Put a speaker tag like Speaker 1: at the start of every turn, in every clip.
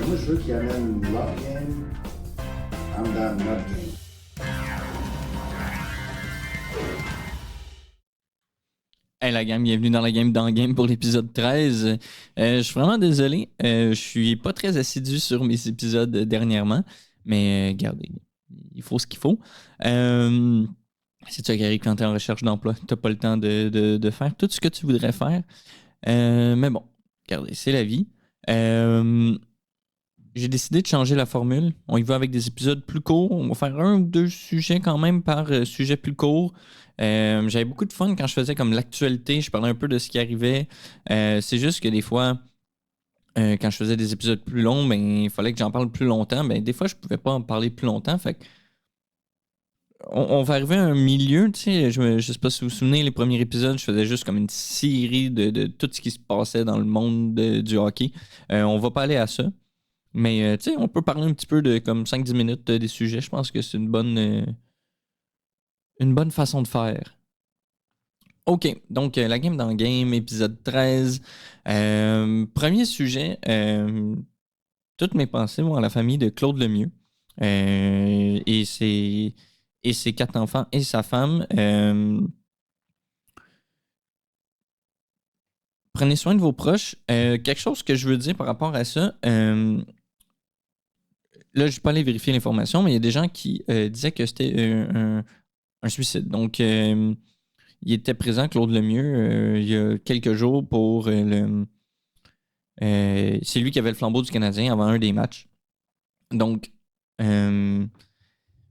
Speaker 1: Moi, je veux qu'il amène leur game, en dedans de notre game.
Speaker 2: Hey la gang, bienvenue dans la game dans Game pour l'épisode 13. Je suis vraiment désolé, je suis pas très assidu sur mes épisodes dernièrement, mais regardez, il faut ce qu'il faut. C'est ça qui arrive quand tu es en recherche d'emploi, t'as pas le temps de faire tout ce que tu voudrais faire. Mais bon, regardez, c'est la vie. Euh, j'ai décidé de changer la formule. On y va avec des épisodes plus courts. On va faire un ou deux sujets quand même par sujet plus court. J'avais beaucoup de fun quand je faisais comme l'actualité. Je parlais un peu de ce qui arrivait. C'est juste que des fois, quand je faisais des épisodes plus longs, ben, il fallait que j'en parle plus longtemps. Ben, des fois, je pouvais pas en parler plus longtemps. Fait que on va arriver à un milieu, tu sais, je sais pas si vous vous souvenez, les premiers épisodes, je faisais juste comme une série de tout ce qui se passait dans le monde du hockey. On va pas aller à ça. Mais tu sais, on peut parler un petit peu de comme 5-10 minutes des sujets. Je pense que c'est une bonne façon de faire. OK, donc la game dans game, épisode 13. Premier sujet, toutes mes pensées vont à la famille de Claude Lemieux et ses 4 enfants et sa femme. Prenez soin de vos proches. Quelque chose que je veux dire par rapport à ça, là, je ne suis pas allé vérifier l'information, mais il y a des gens qui disaient que c'était un suicide. Donc, il était présent, Claude Lemieux, il y a quelques jours pour le. C'est lui qui avait le flambeau du Canadien avant un des matchs. Donc, euh,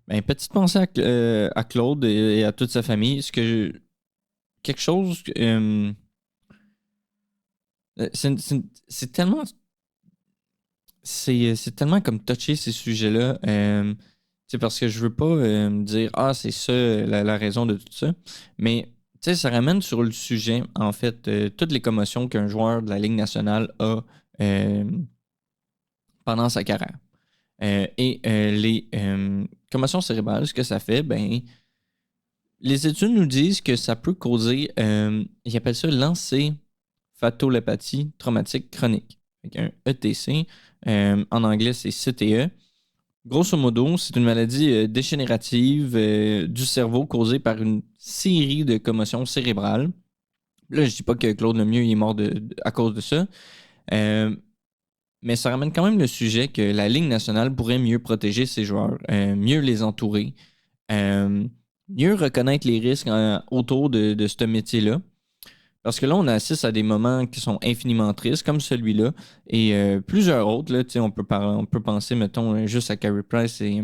Speaker 2: ben, petite pensée à Claude et à toute sa famille. Quelque chose. C'est tellement. C'est tellement comme toucher ces sujets-là. C'est parce que je veux pas me dire ah c'est ça la raison de tout ça, mais tu sais ça ramène sur le sujet en fait toutes les commotions qu'un joueur de la Ligue nationale a euh, pendant sa carrière. Et les commotions cérébrales, ce que ça fait, ben les études nous disent que ça peut causer, ils appellent ça l'encéphalopathie traumatique chronique, avec un ETC. En anglais, c'est CTE. Grosso modo, c'est une maladie dégénérative du cerveau causée par une série de commotions cérébrales. Là, je dis pas que Claude Lemieux il est mort à cause de ça, euh, mais ça ramène quand même le sujet que la Ligue nationale pourrait mieux protéger ses joueurs, mieux les entourer, euh, mieux reconnaître les risques autour de ce métier-là. Parce que là, on assiste à des moments qui sont infiniment tristes, comme celui-là, et plusieurs autres. Là, on peut penser, mettons, juste à Carey Price et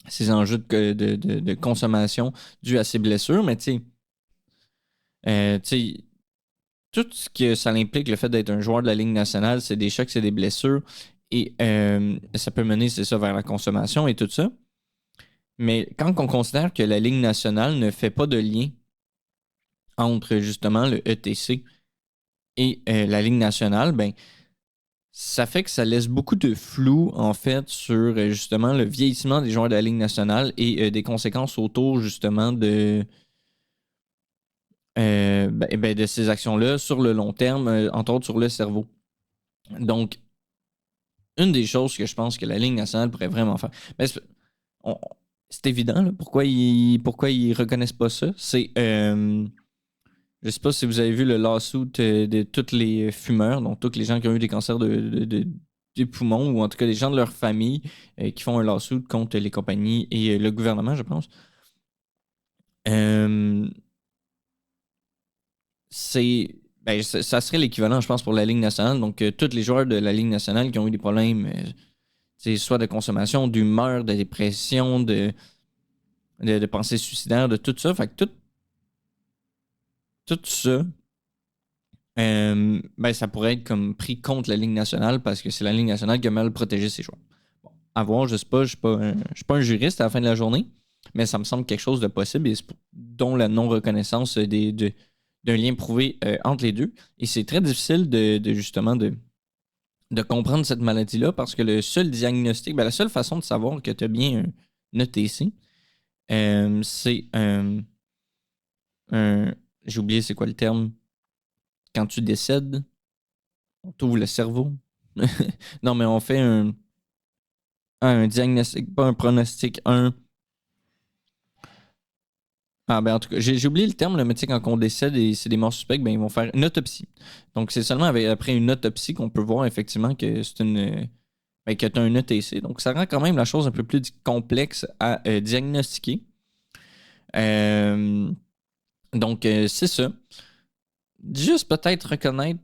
Speaker 2: ses enjeux de consommation dus à ses blessures, mais tu sais, tout ce que ça implique, le fait d'être un joueur de la Ligue nationale, c'est des chocs, c'est des blessures, et ça peut mener, c'est ça, vers la consommation et tout ça. Mais quand on considère que la Ligue nationale ne fait pas de lien entre justement le ETC et la Ligue nationale, ben ça fait que ça laisse beaucoup de flou en fait sur justement le vieillissement des joueurs de la Ligue nationale et des conséquences autour justement de ces actions-là sur le long terme, entre autres sur le cerveau. Donc, une des choses que je pense que la Ligue nationale pourrait vraiment faire, ben, on- c'est évident, là, pourquoi ils reconnaissent pas ça. Je sais pas si vous avez vu le lawsuit de tous les fumeurs, donc tous les gens qui ont eu des cancers des poumons, ou en tout cas des gens de leur famille qui font un lawsuit contre les compagnies et le gouvernement, je pense. Euh, c'est ça serait l'équivalent, je pense, pour la Ligue nationale. Donc, tous les joueurs de la Ligue nationale qui ont eu des problèmes, soit de consommation, d'humeur, de dépression, de pensée suicidaire, de tout ça. Fait que tout ça, ben, ça pourrait être comme pris contre la Ligue nationale parce que c'est la Ligue nationale qui a mal protégé ses joueurs. Bon, à voir, je sais pas, je suis pas un juriste à la fin de la journée, mais ça me semble quelque chose de possible et dont la non-reconnaissance d'un lien prouvé entre les deux. Et c'est très difficile justement de comprendre cette maladie-là parce que le seul diagnostic, ben, la seule façon de savoir que tu as bien un ETC, c'est un. J'ai oublié c'est quoi le terme. Quand tu décèdes, on t'ouvre le cerveau. Non, mais on fait un diagnostic, pas un pronostic, un. Ah, ben en tout cas, j'ai oublié le terme, là, mais tu sais, quand on décède et c'est des morts suspectes, ben ils vont faire une autopsie. Donc, c'est seulement après une autopsie qu'on peut voir effectivement que c'est ben, que tu as un ETC. Donc, ça rend quand même la chose un peu plus complexe à diagnostiquer. Euh, donc, c'est ça. Juste peut-être reconnaître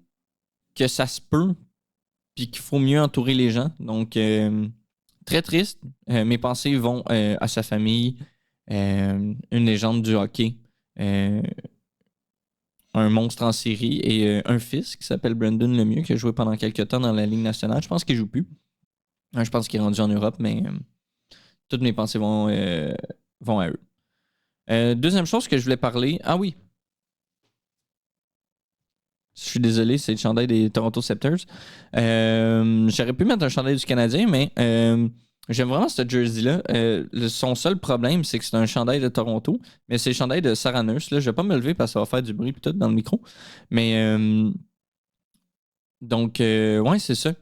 Speaker 2: que ça se peut, puis qu'il faut mieux entourer les gens. Donc, très triste. Mes pensées vont à sa famille, une légende du hockey, euh, un monstre en série et un fils qui s'appelle Brandon Lemieux, qui a joué pendant quelques temps dans la Ligue nationale. Je pense qu'il joue plus. Je pense qu'il est rendu en Europe, mais toutes mes pensées vont à eux. Deuxième chose que je voulais parler. Ah oui, je suis désolé, c'est le chandail des Toronto Septors. J'aurais pu mettre un chandail du Canadien, mais j'aime vraiment ce jersey-là. Son seul problème, c'est que c'est un chandail de Toronto, mais c'est le chandail de Sarah Nurse. Là. Je vais pas me lever parce que ça va faire du bruit peut-être dans le micro. Mais donc, ouais, c'est ça.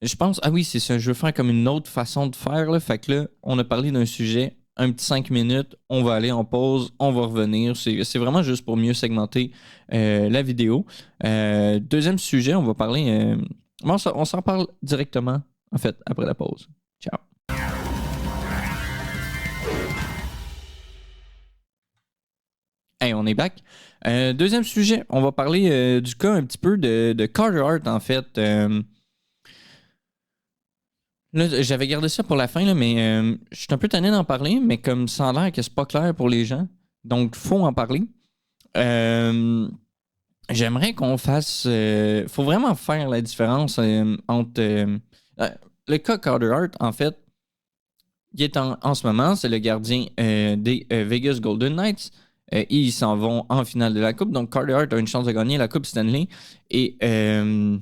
Speaker 2: Je pense, ah oui, c'est ça. Je veux faire comme une autre façon de faire. Là. Fait que là, on a parlé d'un sujet, un petit 5 minutes, on va aller en pause, on va revenir. C'est vraiment juste pour mieux segmenter la vidéo. Deuxième sujet, on va parler. Bon, on s'en parle directement, en fait, après la pause. Ciao. Hey, on est back. Deuxième sujet, on va parler du cas un petit peu de Carter Hart, en fait. Là, j'avais gardé ça pour la fin, là, mais je suis un peu tanné d'en parler, mais comme ça a l'air que c'est pas clair pour les gens, donc faut en parler. Euh, J'aimerais qu'on fasse. Faut vraiment faire la différence entre. Le cas Carter Hart, en fait, il est en ce moment, c'est le gardien des Vegas Golden Knights. Ils s'en vont en finale de la Coupe, donc Carter Hart a une chance de gagner la Coupe Stanley. Et ben,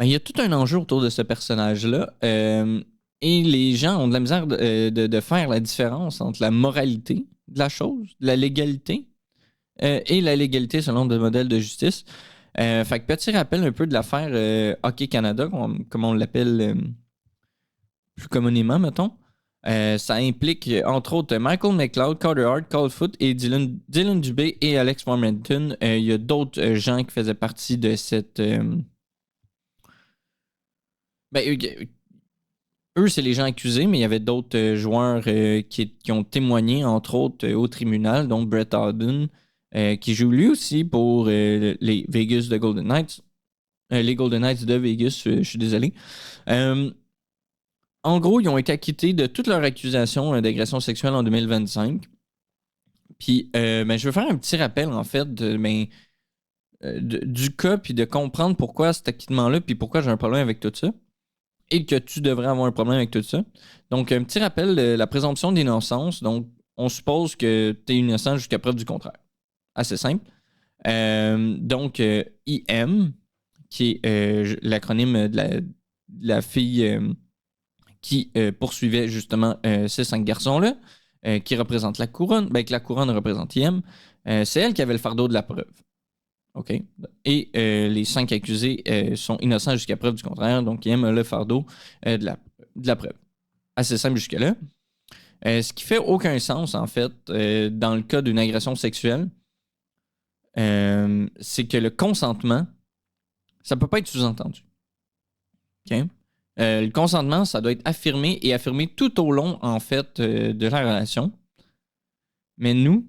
Speaker 2: il y a tout un enjeu autour de ce personnage-là. Et les gens ont de la misère de faire la différence entre la moralité de la chose, la légalité, et la légalité selon le modèle de justice. Fait que petit rappel un peu de l'affaire Hockey Canada, comme on l'appelle plus communément, mettons. Ça implique, entre autres, Michael McLeod, Carter Hart, Cole Foot et Dylan Dubé et Alex Formenton. Il y a d'autres gens qui faisaient partie de cette... ben, eux, c'est les gens accusés, mais il y avait d'autres joueurs qui ont témoigné, entre autres, au tribunal, dont Brett Howden, qui joue lui aussi pour les Vegas de Golden Knights. Les Golden Knights de Vegas, je suis désolé. En gros, ils ont été acquittés de toutes leurs accusations d'agression sexuelle en 2025. Puis, ben, je veux faire un petit rappel, en fait, du cas, puis de comprendre pourquoi cet acquittement-là, puis pourquoi j'ai un problème avec tout ça. Et que tu devrais avoir un problème avec tout ça. Donc, un petit rappel de la présomption d'innocence. Donc, on suppose que tu es innocent jusqu'à preuve du contraire. Assez simple. Donc, IM, qui est l'acronyme de la fille qui poursuivait justement ces 5 garçons-là, qui représentent la couronne, ben, que la couronne représente IM, c'est elle qui avait le fardeau de la preuve. OK. Et les 5 accusés sont innocents jusqu'à preuve du contraire, donc ils aiment le fardeau de la preuve. Assez simple jusque-là. Ce qui fait aucun sens, en fait, dans le cas d'une agression sexuelle, c'est que le consentement, ça peut pas être sous-entendu. OK? Le consentement, ça doit être affirmé et affirmé tout au long, en fait, de la relation. Mais nous,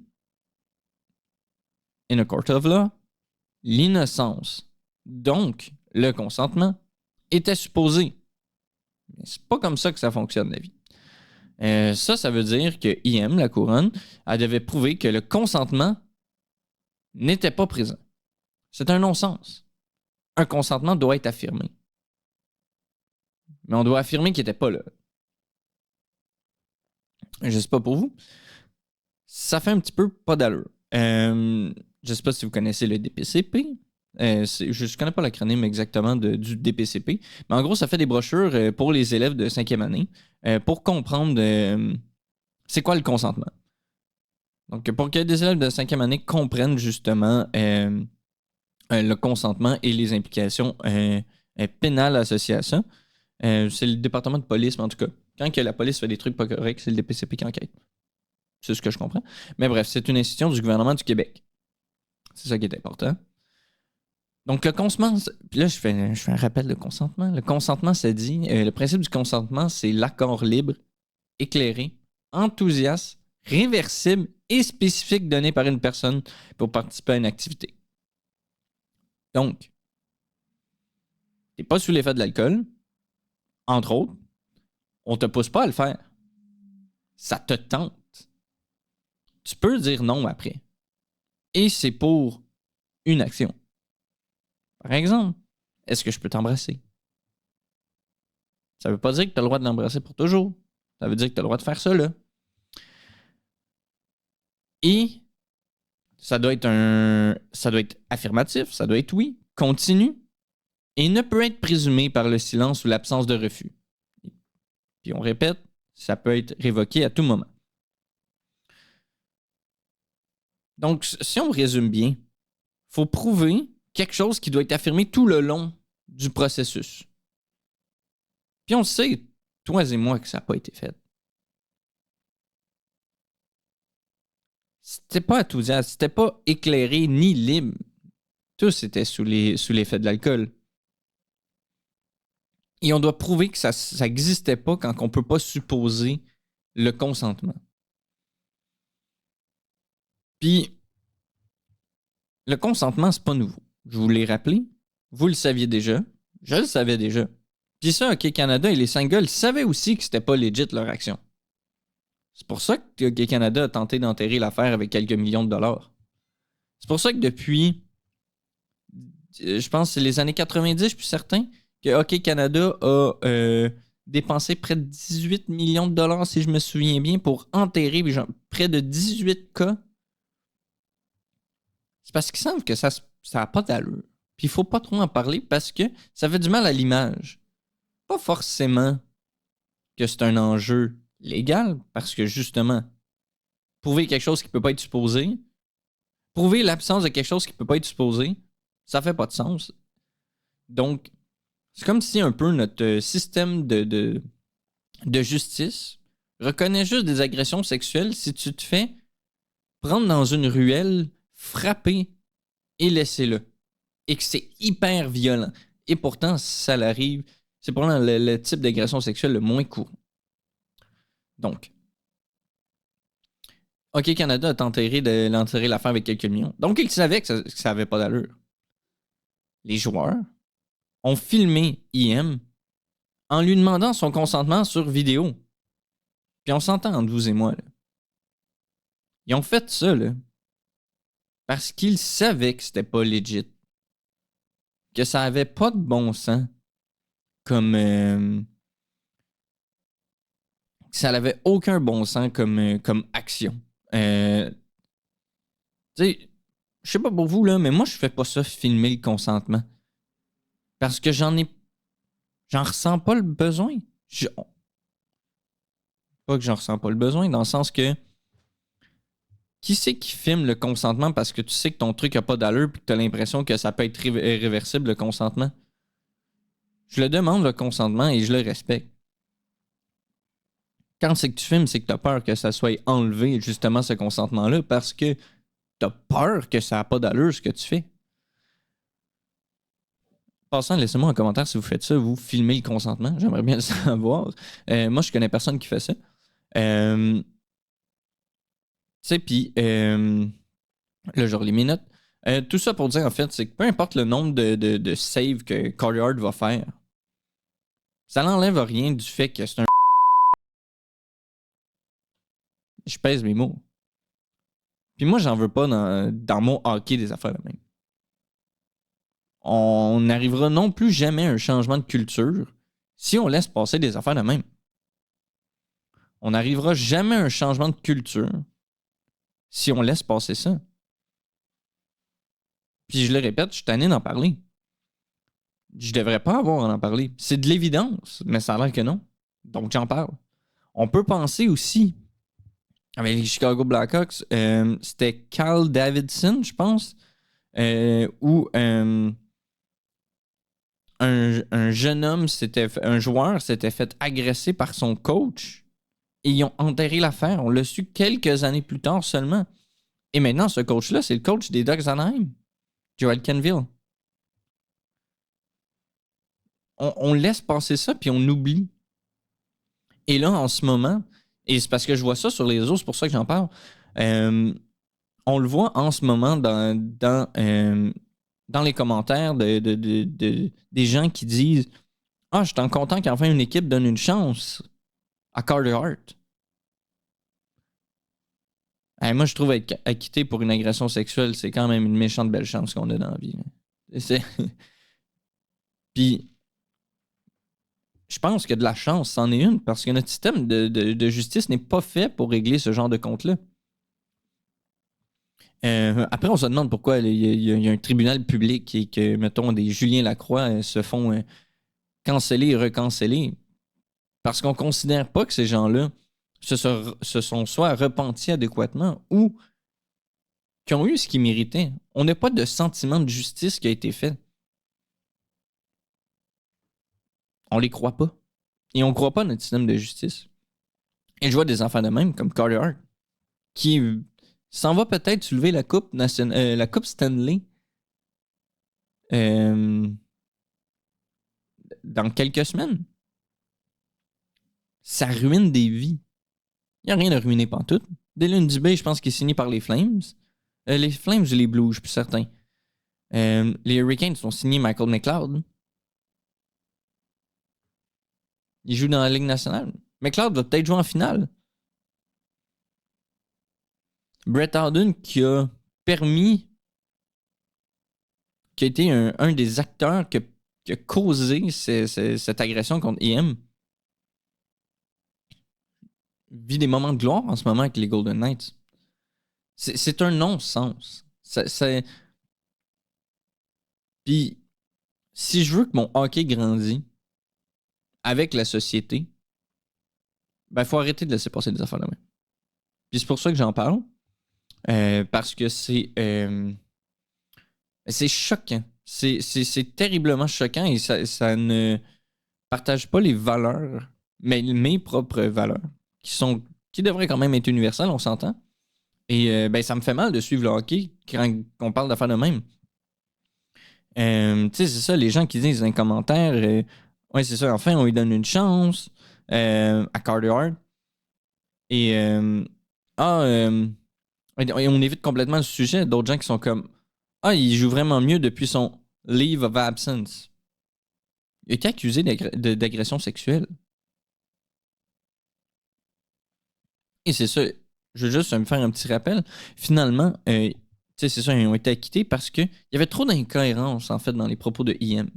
Speaker 2: in a court of law, l'innocence, donc le consentement, était supposé. Mais c'est pas comme ça que ça fonctionne, la vie. Ça veut dire que IM, la couronne, elle devait prouver que le consentement n'était pas présent. C'est un non-sens. Un consentement doit être affirmé. Mais on doit affirmer qu'il n'était pas là. Je sais pas pour vous. Ça fait un petit peu pas d'allure. Je sais pas si vous connaissez le DPCP. Je ne connais pas l'acronyme exactement du DPCP, mais en gros, ça fait des brochures pour les élèves de 5e année pour comprendre c'est quoi le consentement. Donc, pour que des élèves de 5e année comprennent justement le consentement et les implications pénales associées à ça. C'est le département de police, mais en tout cas, quand que la police fait des trucs pas corrects, c'est le DPCP qui enquête. C'est ce que je comprends. Mais bref, c'est une institution du gouvernement du Québec. C'est ça qui est important. Donc, le consentement, puis là, je fais un rappel de consentement. Le consentement, ça dit, le principe du consentement, c'est l'accord libre, éclairé, enthousiaste, réversible et spécifique donné par une personne pour participer à une activité. Donc, t'es pas sous l'effet de l'alcool, entre autres, on te pousse pas à le faire. Ça te tente. Tu peux dire non après. Et c'est pour une action. Par exemple, est-ce que je peux t'embrasser? Ça veut pas dire que tu as le droit de l'embrasser pour toujours. Ça veut dire que tu as le droit de faire ça là. Et ça doit être affirmatif, ça doit être oui, continu, et ne peut être présumé par le silence ou l'absence de refus. Puis on répète, ça peut être révoqué à tout moment. Donc, si on résume bien, il faut prouver quelque chose qui doit être affirmé tout le long du processus. Puis on sait, toi et moi, que ça n'a pas été fait. C'était pas enthousiaste, c'était pas éclairé ni libre. Tous étaient sous l'effet de l'alcool. Et on doit prouver que ça n'existait pas quand on ne peut pas supposer le consentement. Puis, le consentement, c'est pas nouveau. Je vous l'ai rappelé. Vous le saviez déjà. Je le savais déjà. Puis ça, OK Canada et les singles savaient aussi que c'était pas legit leur action. C'est pour ça que OK Canada a tenté d'enterrer l'affaire avec quelques millions de dollars. C'est pour ça que depuis, je pense que c'est les années 90, je suis plus certain, que Hockey Canada a dépensé près de 18 millions de dollars, si je me souviens bien, pour enterrer près de 18 cas. C'est parce qu'ils savent que ça n'a pas d'allure. Puis il faut pas trop en parler parce que ça fait du mal à l'image. Pas forcément que c'est un enjeu légal, parce que justement, prouver quelque chose qui peut pas être supposé, prouver l'absence de quelque chose qui peut pas être supposé, ça fait pas de sens. Donc, c'est comme si un peu notre système de justice reconnaît juste des agressions sexuelles si tu te fais prendre dans une ruelle, frapper et laisser là. Et que c'est hyper violent. Et pourtant, ça l'arrive, c'est probablement le type d'agression sexuelle le moins courant. Donc, OK Canada a tenté de l'enterrer l'affaire avec quelques millions. Donc, ils savaient que ça n'avait pas d'allure. Les joueurs ont filmé IM en lui demandant son consentement sur vidéo. Puis on s'entend entre vous et moi. Là. Ils ont fait ça là, parce qu'ils savaient que c'était pas legit. Que ça avait pas de bon sens. Comme... ça n'avait aucun bon sens comme action. Tu sais, je sais pas pour vous, là, mais moi, je fais pas ça filmer le consentement. Parce que j'en ressens pas le besoin. Pas que j'en ressens pas le besoin, dans le sens que qui c'est qui filme le consentement parce que tu sais que ton truc a pas d'allure et que tu as l'impression que ça peut être irréversible, le consentement? Je le demande, le consentement, et je le respecte. Quand c'est que tu filmes, c'est que tu as peur que ça soit enlevé, justement, ce consentement-là, parce que tu as peur que ça n'a pas d'allure, ce que tu fais. Passant, laissez-moi un commentaire si vous faites ça, vous filmez le consentement. J'aimerais bien le savoir. Moi, je connais personne qui fait ça. Tu sais, puis là, je relis mes notes. Tout ça pour dire, en fait, c'est que peu importe le nombre de saves que Coryard va faire, ça n'enlève rien du fait que c'est un... Je pèse mes mots. Puis moi, j'en veux pas dans mon hockey des affaires de même. On n'arrivera non plus jamais à un changement de culture si on laisse passer des affaires de même. On n'arrivera jamais à un changement de culture si on laisse passer ça. Puis je le répète, je suis tanné d'en parler. Je devrais pas avoir à en parler. C'est de l'évidence, mais ça a l'air que non. Donc j'en parle. On peut penser aussi, avec les Chicago Blackhawks, c'était Carl Davidson, je pense, où un jeune homme, un joueur s'était fait agresser par son coach et ils ont enterré l'affaire. On l'a su quelques années plus tard seulement. Et maintenant, ce coach-là, c'est le coach des Ducks d'Anaheim, Joel Kenville. On laisse passer ça, puis on oublie. Et là, en ce moment, et c'est parce que je vois ça sur les réseaux, c'est pour ça que j'en parle, on le voit en ce moment dans les commentaires des gens qui disent « Ah, je suis content qu'enfin une équipe donne une chance à Carter Hart. » Moi, je trouve être acquitté pour une agression sexuelle, c'est quand même une méchante belle chance qu'on a dans la vie. Puis, je pense que de la chance, c'en est une, parce que notre système de justice n'est pas fait pour régler ce genre de compte-là. Après, on se demande pourquoi il y a un tribunal public et que, mettons, des Julien Lacroix se font canceller et recanceller. Parce qu'on ne considère pas que ces gens-là se sont soit repentis adéquatement ou qui ont eu ce qu'ils méritaient. On n'a pas de sentiment de justice qui a été fait. On les croit pas. Et on ne croit pas à notre système de justice. Et je vois des enfants de même, comme Carter Hart, qui s'en va peut-être soulever la coupe Stanley dans quelques semaines. Ça ruine des vies. Il n'y a rien de ruiné pantoute. Dylan Dubé, je pense qu'il est signé par les Flames. Les Flames ou les Blues, je suis plus certain. Les Hurricanes ont signé Michael McLeod. Il joue dans la Ligue nationale. McLeod va peut-être jouer en finale. Brett Howden qui a été un des acteurs qui a causé cette agression contre IM, vit des moments de gloire en ce moment avec les Golden Knights. C'est un non-sens. Puis, si je veux que mon hockey grandisse avec la société, ben, il faut arrêter de laisser passer des affaires de main. Puis c'est pour ça que j'en parle. Parce que c'est choquant. C'est terriblement choquant et ça ne partage pas les valeurs, mais mes propres valeurs, qui devraient quand même être universelles, on s'entend. Et ben, ça me fait mal de suivre le hockey quand on parle d'affaires de même. Tu sais, c'est ça, les gens qui disent dans les commentaires, ouais, c'est ça, enfin, on lui donne une chance à Carter Hart. Et on évite complètement le sujet. D'autres gens qui sont comme il joue vraiment mieux depuis son leave of absence. Il a été accusé d'agression sexuelle. Et c'est ça. Je veux juste me faire un petit rappel. Finalement, tu sais, c'est ça, ils ont été acquittés parce qu'il y avait trop d'incohérences, en fait, dans les propos de IM.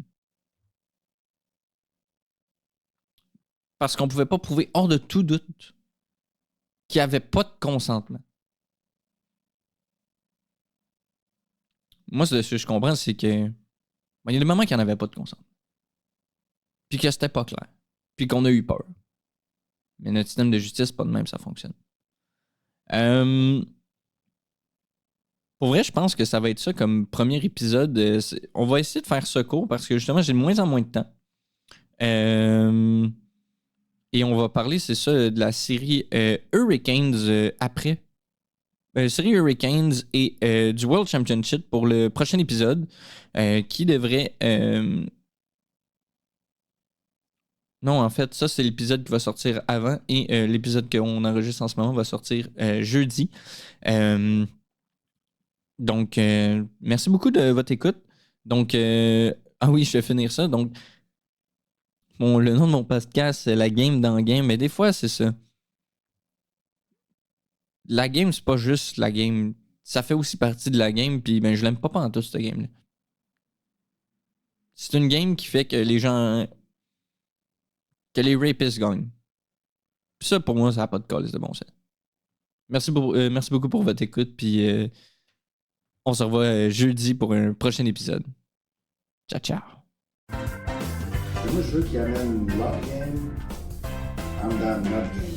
Speaker 2: Parce qu'on pouvait pas prouver hors de tout doute qu'il n'y avait pas de consentement. Moi, ce que je comprends, c'est que il y a des moments qu'il n'y en avait pas de consentement. Puis que c'était pas clair. Puis qu'on a eu peur. Mais notre système de justice, pas de même, ça fonctionne. Pour vrai, je pense que ça va être ça comme premier épisode. On va essayer de faire ce court parce que justement, j'ai de moins en moins de temps. Et on va parler, c'est ça, de la série Hurricanes après. Série Hurricanes et du World Championship pour le prochain épisode qui devrait... Non, en fait, ça, c'est l'épisode qui va sortir avant et l'épisode qu'on enregistre en ce moment va sortir jeudi. Donc, merci beaucoup de votre écoute. Donc, ah oui, je vais finir ça. Donc, le nom de mon podcast, c'est La Game dans Game, mais des fois, c'est ça. La game, c'est pas juste la game. Ça fait aussi partie de la game, puis ben, je l'aime pas pantoute, cette game-là. C'est une game qui fait que les gens... que les rapists gagnent. Puis ça, pour moi, ça n'a pas de calice de bon sens. Merci beaucoup pour votre écoute, puis on se revoit jeudi pour un prochain épisode. Ciao, ciao.
Speaker 1: Et moi, je veux qu'il amène leur game. I'm down, not game.